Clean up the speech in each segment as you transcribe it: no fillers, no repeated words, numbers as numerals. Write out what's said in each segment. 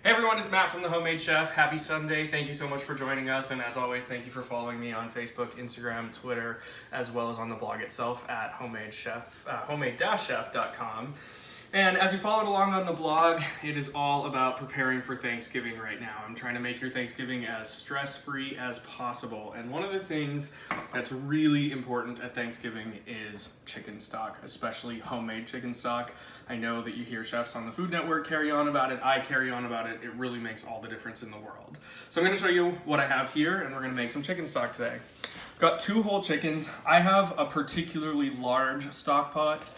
Hey everyone, it's Matt from The Homemade Chef. Happy Sunday. Thank you so much for joining us. And as always, thank you for following me on Facebook, Instagram, Twitter, as well as on the blog itself at homemade-chef.com. And as you followed along on the blog, it is all about preparing for Thanksgiving right now. I'm trying to make your Thanksgiving as stress-free as possible. And one of the things that's really important at Thanksgiving is chicken stock, especially homemade chicken stock. I know that you hear chefs on the Food Network carry on about it. I carry on about it. It really makes all the difference in the world. So I'm going to show you what I have here, and we're going to make some chicken stock today. Got 2 whole chickens. I have a particularly large stock pot.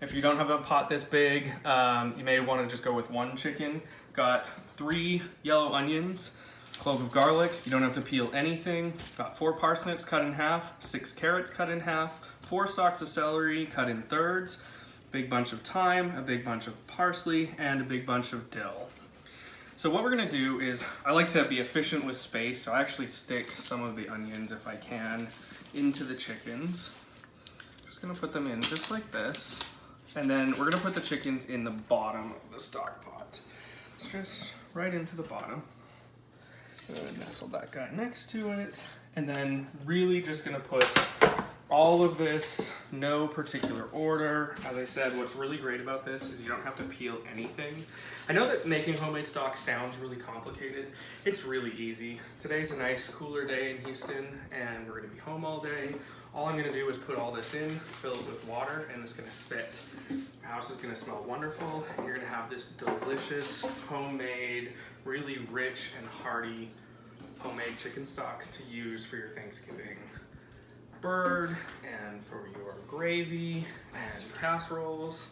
If you don't have a pot this big, you may want to just go with 1 chicken. Got 3 yellow onions, clove of garlic. You don't have to peel anything. Got 4 parsnips cut in half, 6 carrots cut in half, 4 stalks of celery cut in thirds, a big bunch of thyme, a big bunch of parsley, and a big bunch of dill. So what we're gonna do is, I like to be efficient with space, so I actually stick some of the onions, if I can, into the chickens. Just gonna put them in just like this. And then we're gonna put the chickens in the bottom of the stock pot. So just right into the bottom. Gonna nestle that guy next to it. And then really just gonna put all of this, no particular order. As I said, what's really great about this is you don't have to peel anything. I know that making homemade stock sounds really complicated. It's really easy. Today's a nice cooler day in Houston and we're gonna be home all day. All I'm gonna do is put all this in, fill it with water, and it's gonna sit. Your house is gonna smell wonderful, and you're gonna have this delicious, homemade, really rich and hearty homemade chicken stock to use for your Thanksgiving bird, and for your gravy, and casseroles.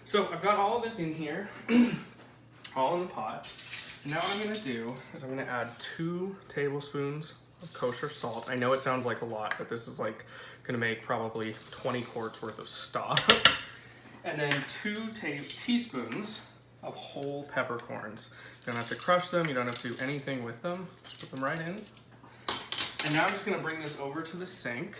So I've got all of this in here, all in the pot. And now what I'm gonna do is I'm gonna add 2 tablespoons of kosher salt. I know it sounds like a lot, but this is like gonna make probably 20 quarts worth of stock. And then 2 teaspoons of whole peppercorns. You don't have to crush them, you don't have to do anything with them. Just put them right in. And now I'm just gonna bring this over to the sink.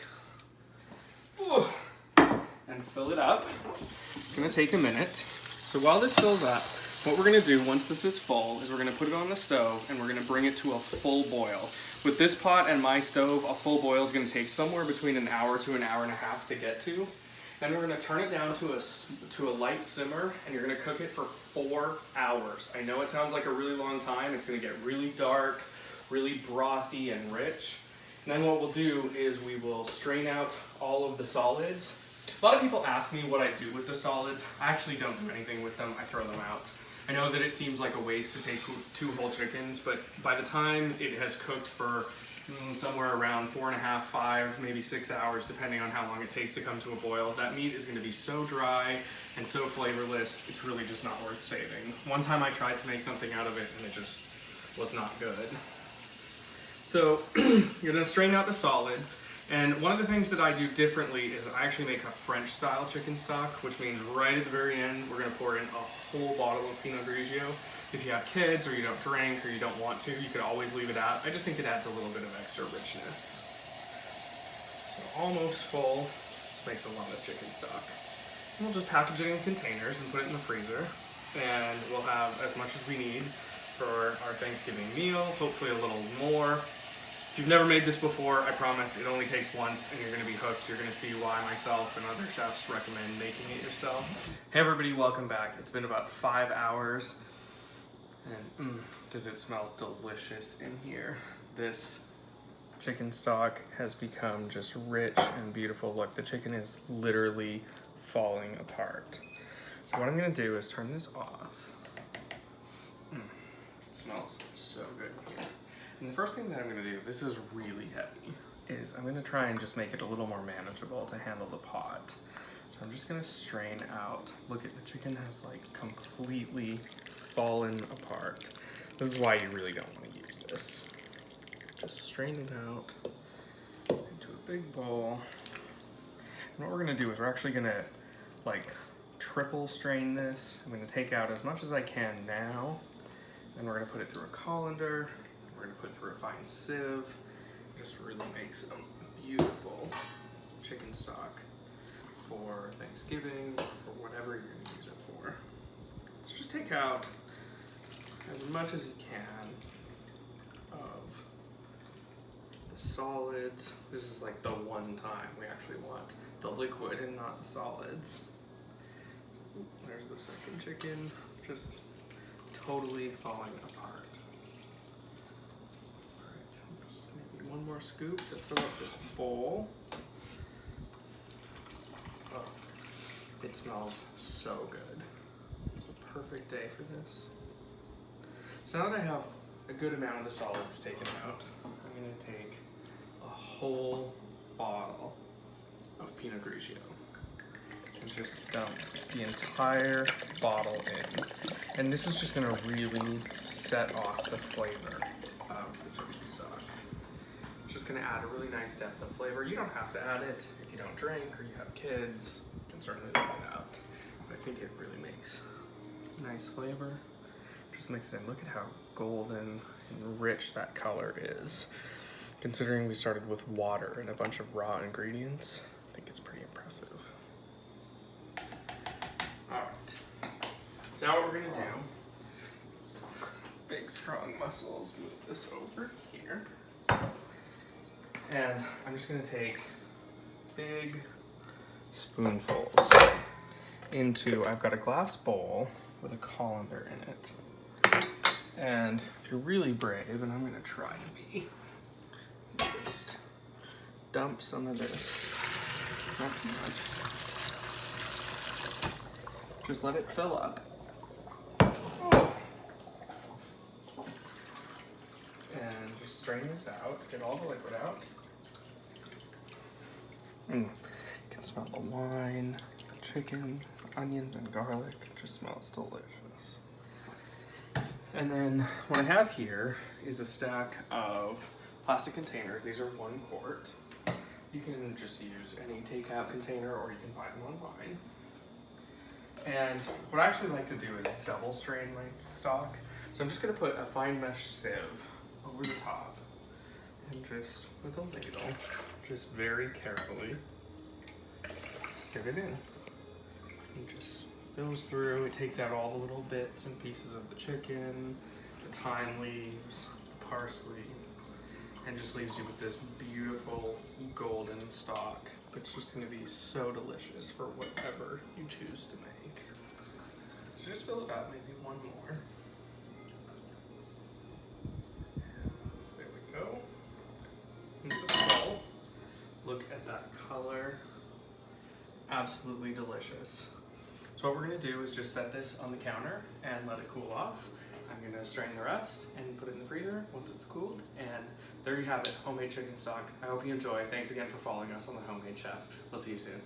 And fill it up. It's gonna take a minute. So while this fills up, what we're gonna do once this is full is we're gonna put it on the stove and we're gonna bring it to a full boil. With this pot and my stove, a full boil is gonna take somewhere between an hour to an hour and a half to get to. Then we're gonna turn it down to a light simmer and you're gonna cook it for 4 hours. I know it sounds like a really long time. It's gonna get really dark, really brothy and rich. And then what we'll do is we will strain out all of the solids. A lot of people ask me what I do with the solids. I actually don't do anything with them, I throw them out. I know that it seems like a waste to take 2 whole chickens, but by the time it has cooked for somewhere around 4.5, 5, maybe 6 hours, depending on how long it takes to come to a boil, that meat is gonna be so dry and so flavorless, it's really just not worth saving. One time I tried to make something out of it and it just was not good. So you're gonna strain out the solids. And one of the things that I do differently is I actually make a French style chicken stock, which means right at the very end, we're gonna pour in a whole bottle of Pinot Grigio. If you have kids or you don't drink or you don't want to, you could always leave it out. I just think it adds a little bit of extra richness. So almost full. This makes a lot of chicken stock. And we'll just package it in containers and put it in the freezer. And we'll have as much as we need for our Thanksgiving meal, hopefully a little more. If you've never made this before, I promise it only takes once and you're gonna be hooked. You're gonna see why myself and other chefs recommend making it yourself. Hey everybody, welcome back. It's been about 5 hours and does it smell delicious in here. This chicken stock has become just rich and beautiful. Look, the chicken is literally falling apart. So what I'm gonna do is turn this off. It smells so good in here. And the first thing that I'm gonna do, this is really heavy, is I'm gonna try and just make it a little more manageable to handle the pot. So I'm just gonna strain out. Look at the chicken has like completely fallen apart. This is why you really don't wanna use this. Just strain it out into a big bowl. And what we're gonna do is we're actually gonna like triple strain this. I'm gonna take out as much as I can now, and we're gonna put it through a colander. We're gonna put it through a fine sieve. Just really make some beautiful chicken stock for Thanksgiving, or for whatever you're gonna use it for. Let's just take out as much as you can of the solids. This is like the one time we actually want the liquid and not the solids. There's the second chicken, just totally falling apart. Alright, just maybe one more scoop to fill up this bowl. Oh, it smells so good. It's a perfect day for this. So now that I have a good amount of the solids taken out, I'm going to take a whole bottle of Pinot Grigio and just dump the entire bottle in. And this is just going to really set off the flavor of the chicken stock. It's just going to add a really nice depth of flavor. You don't have to add it if you don't drink or you have kids. You can certainly leave it out. But I think it really makes nice flavor. Just mix it in. Look at how golden and rich that color is. Considering we started with water and a bunch of raw ingredients, I think it's pretty impressive. Alright, so now what we're gonna do, some big strong muscles, move this over here. And I'm just gonna take big spoonfuls into, I've got a glass bowl with a colander in it. And if you're really brave, and I'm gonna try to be, just dump some of this, not too much. Just let it fill up. And just strain this out, get all the liquid out. You can smell the wine, chicken, onions, and garlic. It just smells delicious. And then what I have here is a stack of plastic containers. These are 1 quart. You can just use any takeout container or you can buy them online. And what I actually like to do is double strain my stock. So I'm just gonna put a fine mesh sieve over the top and just with a ladle, just very carefully sieve it in. It just fills through, it takes out all the little bits and pieces of the chicken, the thyme leaves, the parsley, and just leaves you with this beautiful golden stock that's just gonna be so delicious for whatever you choose to make. So just fill it up, maybe one more. There we go. And this is full. Look at that color. Absolutely delicious. So what we're gonna do is just set this on the counter and let it cool off. I'm gonna strain the rest and put it in the freezer once it's cooled. And there you have it, homemade chicken stock. I hope you enjoy. Thanks again for following us on The Homemade Chef. We'll see you soon.